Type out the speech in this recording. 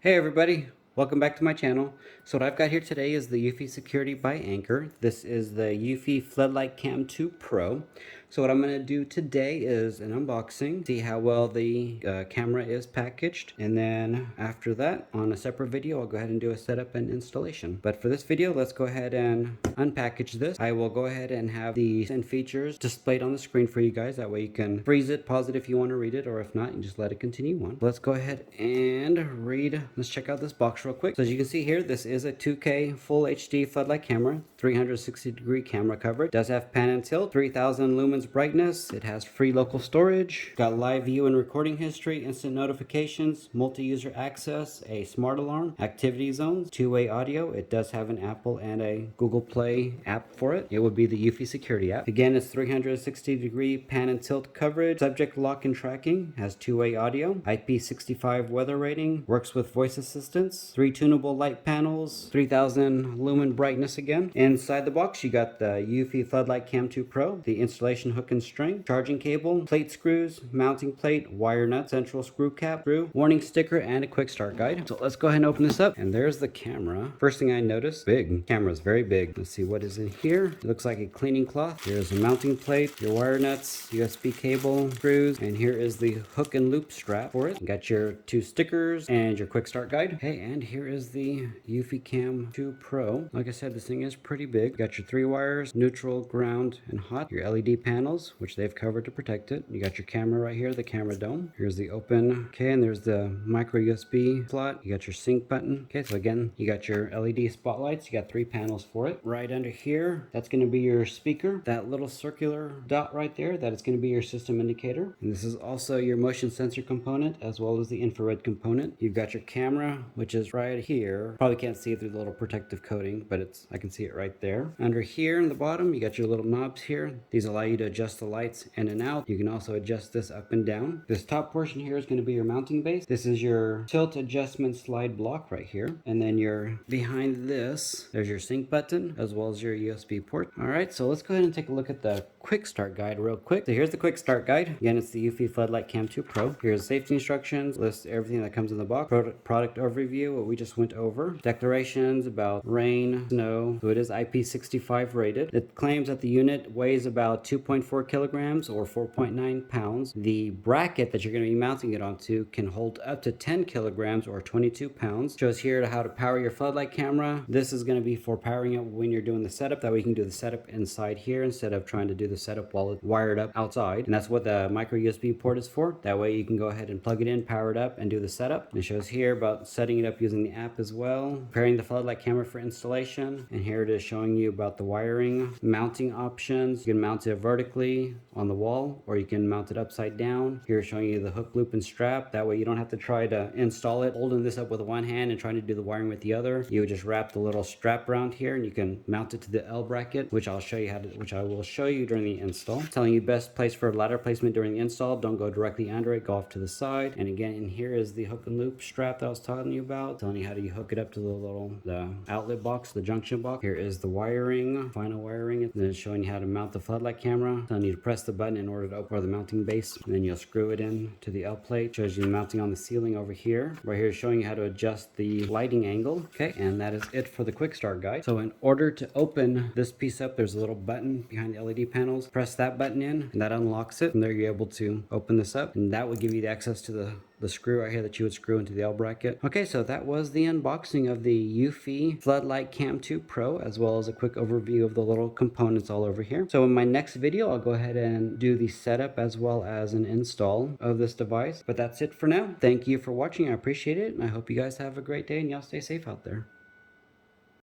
Hey everybody, welcome back to my channel. So what I've got here today is the eufy Security by Anker. This is the eufy Floodlight Cam 2 Pro. So what I'm going to do today is an unboxing, see how well the camera is packaged, and then after that, on a separate video, I'll go ahead and do a setup and installation. But for this video, let's go ahead and unpackage this. I will go ahead and have the features displayed on the screen for you guys. That way you can freeze it, pause it if you want to read it, or if not, you just let it continue on. Let's go ahead and read. Let's check out this box real quick. So as you can see here, this is a 2K full HD floodlight camera, 360-degree camera coverage. Does have pan and tilt, 3000 lumens brightness. It has free local storage. Got live view and recording history, instant notifications, multi-user access, a smart alarm, activity zones, two-way audio. It does have an Apple and a Google Play app for it. It would be the eufy Security app. Again, it's 360-degree pan and tilt coverage, subject lock and tracking, has two-way audio, IP65 weather rating, works with voice assistance, 3 tunable light panels, 3000 lumen brightness again. Inside the box, you got the eufy Floodlight Cam 2 Pro, the installation hook and string, charging cable, plate screws, mounting plate, wire nut, central screw cap, warning sticker, and a quick start guide. So let's go ahead and open this up. And there's the camera. First thing I noticed, big. Camera is very big. Let's see what is in here. It looks like a cleaning cloth. Here's a mounting plate, your wire nuts, USB cable, screws, and here is the hook and loop strap for it. You got your 2 stickers and your quick start guide. Okay, and here is the eufy Cam 2 Pro. Like I said, this thing is pretty big. You got your 3 wires, neutral, ground, and hot. Your LED panels, which they've covered to protect it. You got your camera right here, the camera dome. Here's the open. Okay, and there's the micro USB slot. You got your sync button. Okay, so again, you got your LED spotlights. You got 3 panels for it. Right under here, that's going to be your speaker. That little circular dot right there, that is going to be your system indicator. And this is also your motion sensor component as well as the infrared component. You've got your camera, which is right here. Probably can't see it through the little protective coating, but I can see it right there. Under here in the bottom, you got your little knobs here. These allow you to adjust the lights in and out. You can also adjust this up and down. This top portion here is going to be your mounting base. This is your tilt adjustment slide block right here. And then behind this, there's your sync button as well as your USB port. All right, so let's go ahead and take a look at the quick start guide real quick. So here's the quick start guide. Again, it's the eufy Floodlight Cam 2 Pro. Here's safety instructions, lists everything that comes in the box, product overview, what we just went over, declarations about rain, snow. So it is IP65 rated. It claims that the unit weighs about 2.4 kilograms or 4.9 pounds. The bracket that you're going to be mounting it onto can hold up to 10 kilograms or 22 pounds. Shows here how to power your floodlight camera. This is going to be for powering it when you're doing the setup. That way you can do the setup inside here instead of trying to do the setup while it's wired up outside. And that's what the micro USB port is for. That way you can go ahead and plug it in, power it up, and do the setup. It shows here about setting it up using the app as well. Preparing the floodlight camera for installation. And here it is showing you about the wiring, mounting options. You can mount it vertically on the wall or you can mount it upside down. Here showing you the hook, loop, and strap. That way you don't have to try to install it holding this up with one hand and trying to do the wiring with the other. You would just wrap the little strap around here and you can mount it to the L bracket, which I will show you during the install. Telling you best place for ladder placement during the install. Don't go directly under it, go off to the side. And again, in here is the hook and loop strap that I was telling you about, telling you how to hook it up to the outlet box, the junction box. Here is the wiring, final wiring, and then it's showing you how to mount the floodlight camera. Telling you to press the button in order to open the mounting base, and then you'll screw it in to the L plate. Shows you the mounting on the ceiling over here. Right here is showing you how to adjust the lighting angle. Okay, and that is it for the quick start guide. So in order to open this piece up, there's a little button behind the LED panels. Press that button in and that unlocks it. From there you're able to open this up, and that would give you the access to the screw right here that you would screw into the L bracket. Okay, so that was the unboxing of the eufy Floodlight Cam 2 Pro, as well as a quick overview of the little components all over here. So in my next video, I'll go ahead and do the setup as well as an install of this device. But that's it for now. Thank you for watching. I appreciate it, and I hope you guys have a great day and y'all stay safe out there.